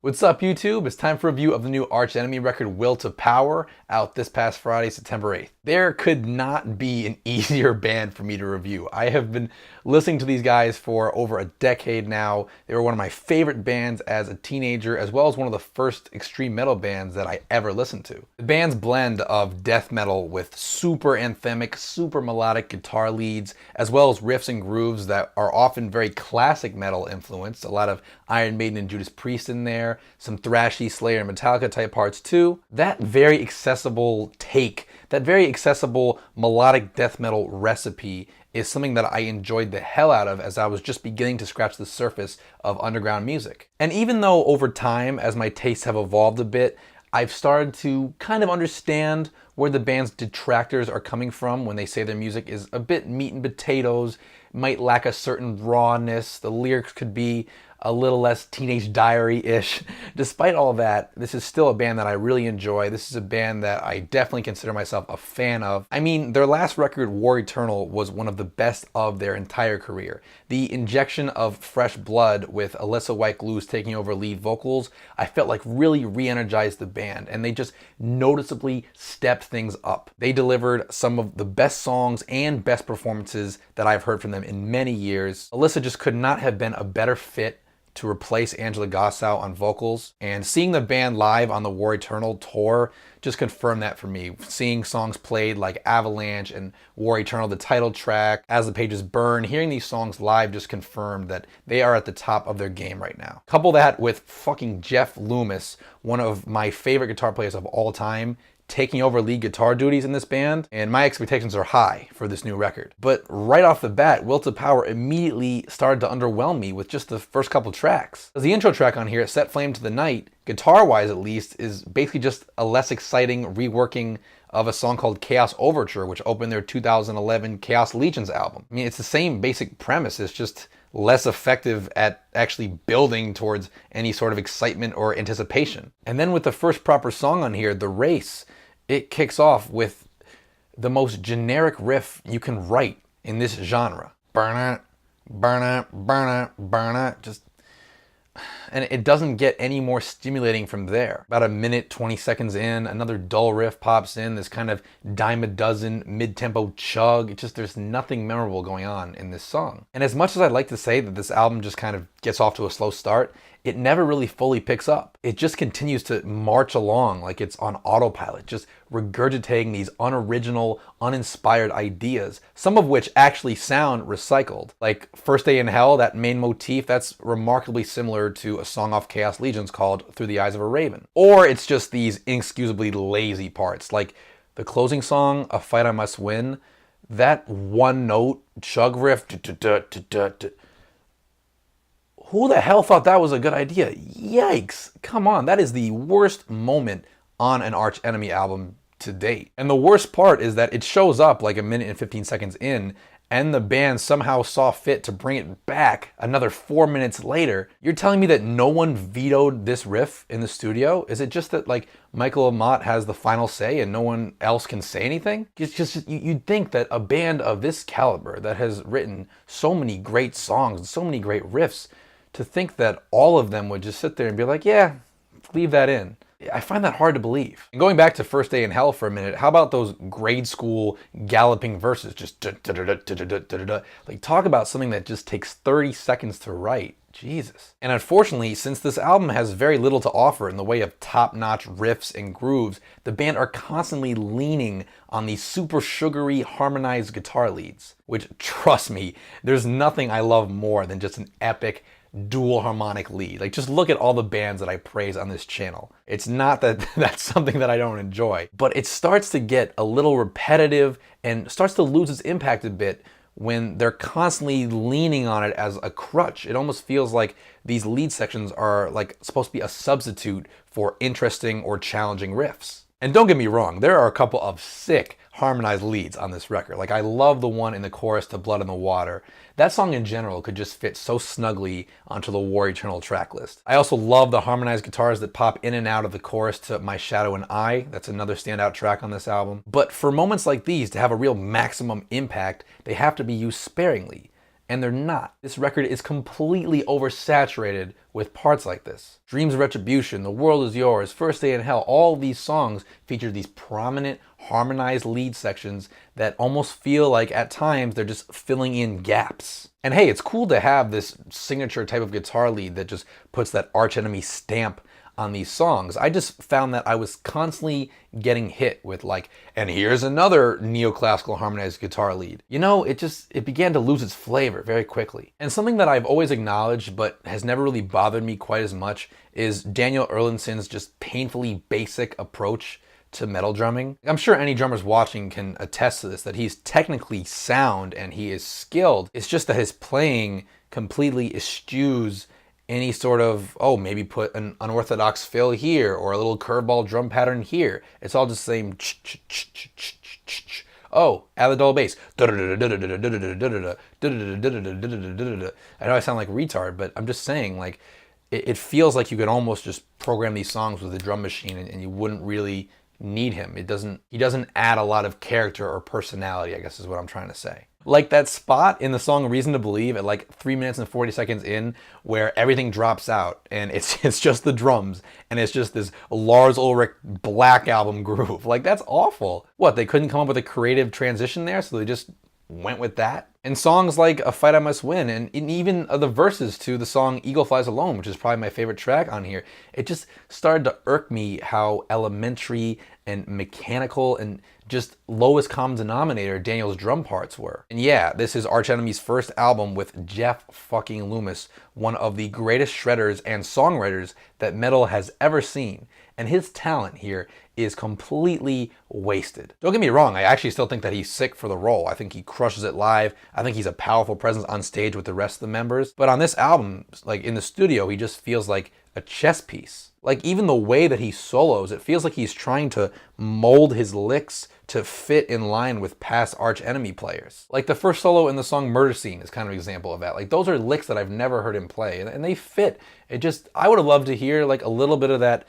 What's up, YouTube? It's time for a review of the new Arch Enemy record, Will to Power, out this past Friday, September 8th. There could not be an easier band for me to review. I have been listening to these guys for over a decade now. They were one of my favorite bands as a teenager, as well as one of the first extreme metal bands that I ever listened to. The band's blend of death metal with super anthemic, super melodic guitar leads, as well as riffs and grooves that are often very classic metal influenced. A lot of Iron Maiden and Judas Priest in there, some thrashy Slayer and Metallica type parts too. That very accessible take, that very accessible melodic death metal recipe is something that I enjoyed the hell out of as I was just beginning to scratch the surface of underground music. And even though over time, as my tastes have evolved a bit, I've started to kind of understand where the band's detractors are coming from when they say their music is a bit meat and potatoes, might lack a certain rawness, the lyrics could be a little less Teenage Diary-ish. Despite all that, this is still a band that I really enjoy. This is a band that I definitely consider myself a fan of. I mean, their last record, War Eternal, was one of the best of their entire career. The injection of fresh blood with Alissa White-Gluz taking over lead vocals, I felt like really re-energized the band, and they just noticeably stepped things up. They delivered some of the best songs and best performances that I've heard from them in many years. Alissa just could not have been a better fit to replace Angela Gossow on vocals, and seeing the band live on the War Eternal tour just confirmed that for me. Seeing songs played like Avalanche and War Eternal, the title track, As the Pages Burn, hearing these songs live just confirmed that they are at the top of their game right now. Couple that with fucking Jeff Loomis, one of my favorite guitar players of all time, taking over lead guitar duties in this band, and my expectations are high for this new record. But right off the bat, Will to Power immediately started to underwhelm me with just the first couple tracks. The intro track on here, Set Flame to the Night, guitar-wise at least, is basically just a less exciting reworking of a song called Chaos Overture, which opened their 2011 Chaos Legions album. I mean, it's the same basic premise, it's just less effective at actually building towards any sort of excitement or anticipation. And then with the first proper song on here, The Race, it kicks off with the most generic riff you can write in this genre. Burn it, burn it, burn it, burn it. Just, and it doesn't get any more stimulating from there. About a minute, 20 seconds in, another dull riff pops in, this kind of dime a dozen mid-tempo chug. It just, there's nothing memorable going on in this song. And as much as I'd like to say that this album just kind of gets off to a slow start, it never really fully picks up. It just continues to march along like it's on autopilot, just regurgitating these unoriginal, uninspired ideas, some of which actually sound recycled. Like First Day in Hell, that main motif, that's remarkably similar to a song off Chaos Legions called Through the Eyes of a Raven. Or it's just these inexcusably lazy parts, like the closing song, A Fight I Must Win, that one note chug riff, who the hell thought that was a good idea? Yikes. Come on, that is the worst moment on an Arch Enemy album to date. And the worst part is that it shows up like a minute and 15 seconds in, and the band somehow saw fit to bring it back another 4 minutes later. You're telling me that no one vetoed this riff in the studio? Is it just that like Michael Amott has the final say and no one else can say anything? It's just, you'd think that a band of this caliber that has written so many great songs and so many great riffs, to think that all of them would just sit there and be like, yeah, leave that in. I find that hard to believe. And going back to First Day in Hell for a minute, how about those grade school galloping verses? Just like, talk about something that just takes 30 seconds to write. Jesus. And unfortunately, since this album has very little to offer in the way of top-notch riffs and grooves, the band are constantly leaning on these super sugary, harmonized guitar leads. Which, trust me, there's nothing I love more than just an epic dual harmonic lead. Like, just look at all the bands that I praise on this channel. It's not that that's something that I don't enjoy, but it starts to get a little repetitive and starts to lose its impact a bit when they're constantly leaning on it as a crutch. It almost feels like these lead sections are like supposed to be a substitute for interesting or challenging riffs. And don't get me wrong, there are a couple of sick harmonized leads on this record. Like, I love the one in the chorus to Blood in the Water. That song in general could just fit so snugly onto the War Eternal track list. I also love the harmonized guitars that pop in and out of the chorus to My Shadow and I. That's another standout track on this album. But for moments like these to have a real maximum impact, they have to be used sparingly. And they're not. This record is completely oversaturated with parts like this. Dreams of Retribution, The World Is Yours, First Day in Hell, all these songs feature these prominent, harmonized lead sections that almost feel like at times they're just filling in gaps. And hey, it's cool to have this signature type of guitar lead that just puts that Arch Enemy stamp on these songs. I just found that I was constantly getting hit with like, and here's another neoclassical harmonized guitar lead. You know, it began to lose its flavor very quickly. And something that I've always acknowledged but has never really bothered me quite as much is Daniel Erlandsson's just painfully basic approach to metal drumming. I'm sure any drummers watching can attest to this, that he's technically sound and he is skilled. It's just that his playing completely eschews any sort of, oh, maybe put an unorthodox fill here or a little curveball drum pattern here. It's all just the same. Oh, add the double bass. I know I sound like a retard, but I'm just saying, like, it feels like you could almost just program these songs with a drum machine and you wouldn't really need him. He doesn't add a lot of character or personality, I guess is what I'm trying to say. Like that spot in the song Reason to Believe at like 3 minutes and 40 seconds in where everything drops out and it's just the drums and it's just this Lars Ulrich Black Album groove. Like, that's awful. What, they couldn't come up with a creative transition there, so they just went with that? And songs like A Fight I Must Win and even the verses to the song Eagle Flies Alone, which is probably my favorite track on here, it just started to irk me how elementary and mechanical and just lowest common denominator Daniel's drum parts were. And yeah, this is Arch Enemy's first album with Jeff fucking Loomis, one of the greatest shredders and songwriters that metal has ever seen. And his talent here is completely wasted. Don't get me wrong, I actually still think that he's sick for the role. I think he crushes it live. I think he's a powerful presence on stage with the rest of the members. But on this album, like in the studio, he just feels like a chess piece. Like even the way that he solos, it feels like he's trying to mold his licks to fit in line with past Arch Enemy players. Like the first solo in the song Murder Scene is kind of an example of that. Like those are licks that I've never heard him play and they fit. I would have loved to hear like a little bit of that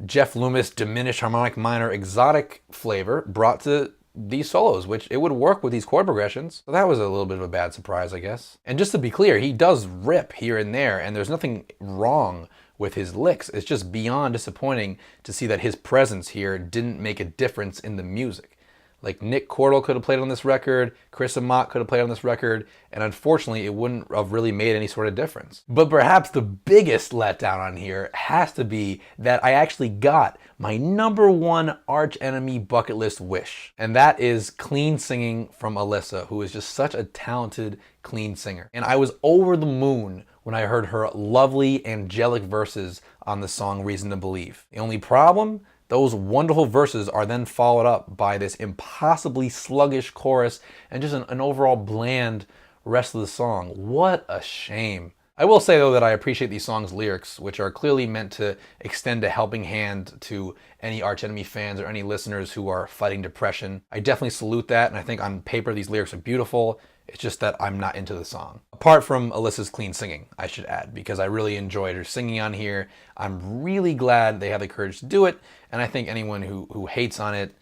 Jeff Loomis diminished harmonic minor exotic flavor brought to these solos, which it would work with these chord progressions. So that was a little bit of a bad surprise, I guess. And just to be clear, he does rip here and there and there's nothing wrong with his licks. It's just beyond disappointing to see that his presence here didn't make a difference in the music. Like Nick Cordell could have played on this record, Chris Amott could have played on this record, and unfortunately it wouldn't have really made any sort of difference. But perhaps the biggest letdown on here has to be that I actually got my #1 Arch Enemy bucket list wish. And that is clean singing from Alissa, who is just such a talented clean singer. And I was over the moon when I heard her lovely angelic verses on the song Reason to Believe. The only problem? Those wonderful verses are then followed up by this impossibly sluggish chorus and just an overall bland rest of the song. What a shame. I will say though that I appreciate these songs' lyrics, which are clearly meant to extend a helping hand to any Arch Enemy fans or any listeners who are fighting depression. I definitely salute that, and I think on paper these lyrics are beautiful. It's just that I'm not into the song. Apart from Alissa's clean singing, I should add, because I really enjoyed her singing on here. I'm really glad they had the courage to do it, and I think anyone who hates on it,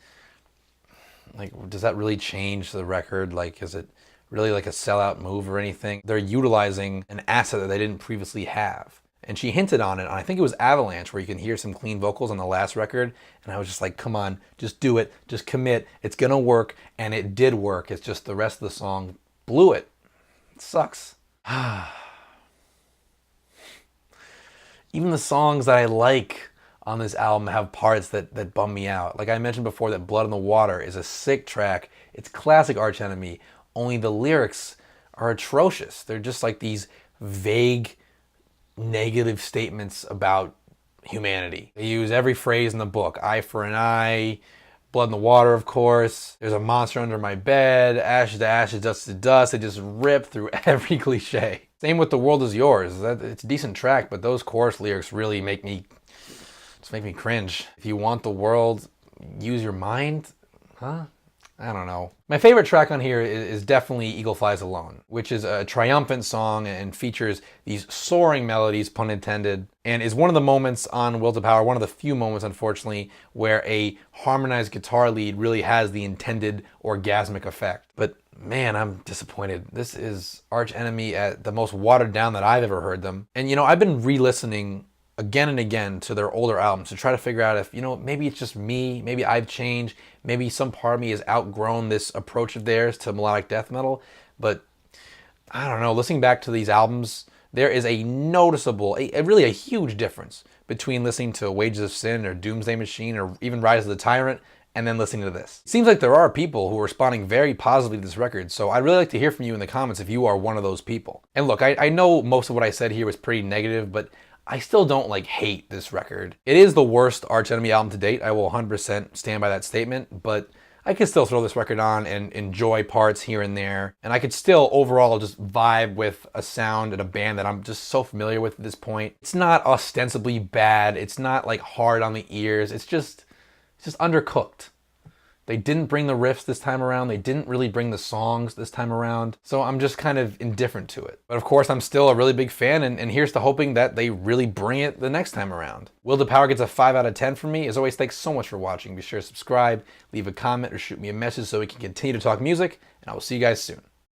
like, does that really change the record? Like, is it really like a sellout move or anything? They're utilizing an asset that they didn't previously have. And she hinted on it, and I think it was Avalanche, where you can hear some clean vocals on the last record, and I was just like, come on, just do it, just commit, it's gonna work, and it did work. It's just the rest of the song blew it. It sucks. Even the songs that I like on this album have parts that bum me out. Like I mentioned before, that Blood in the Water is a sick track. It's classic Arch Enemy, only the lyrics are atrocious. They're just like these vague, negative statements about humanity. They use every phrase in the book. Eye for an eye, blood in the water, of course. There's a monster under my bed, ashes to ashes, dust to dust. They just rip through every cliche. Same with The World Is Yours. It's a decent track, but those chorus lyrics really make me cringe. If you want the world, use your mind? Huh? I don't know. My favorite track on here is definitely Eagle Flies Alone, which is a triumphant song and features these soaring melodies, pun intended, and is one of the moments on Will to Power, one of the few moments, unfortunately, where a harmonized guitar lead really has the intended orgasmic effect. But man, I'm disappointed. This is Arch Enemy at the most watered down that I've ever heard them. And, you know, I've been re-listening again and again to their older albums to try to figure out if, you know, maybe it's just me, maybe I've changed, maybe some part of me has outgrown this approach of theirs to melodic death metal. But I don't know, listening back to these albums, there is a noticeable, really a huge difference between listening to Wages of Sin or Doomsday Machine or even Rise of the Tyrant and then listening to this. It seems like there are people who are responding very positively to this record, so I'd really like to hear from you in the comments if you are one of those people. And look, I know most of what I said here was pretty negative, but I still don't like hate this record. It is the worst Arch Enemy album to date. I will 100% stand by that statement, but I could still throw this record on and enjoy parts here and there. And I could still overall just vibe with a sound and a band that I'm just so familiar with at this point. It's not ostensibly bad. It's not like hard on the ears. It's just undercooked. They didn't bring the riffs this time around. They didn't really bring the songs this time around. So I'm just kind of indifferent to it. But of course, I'm still a really big fan, and here's to hoping that they really bring it the next time around. Will to Power gets a 5 out of 10 from me. As always, thanks so much for watching. Be sure to subscribe, leave a comment, or shoot me a message so we can continue to talk music, and I will see you guys soon.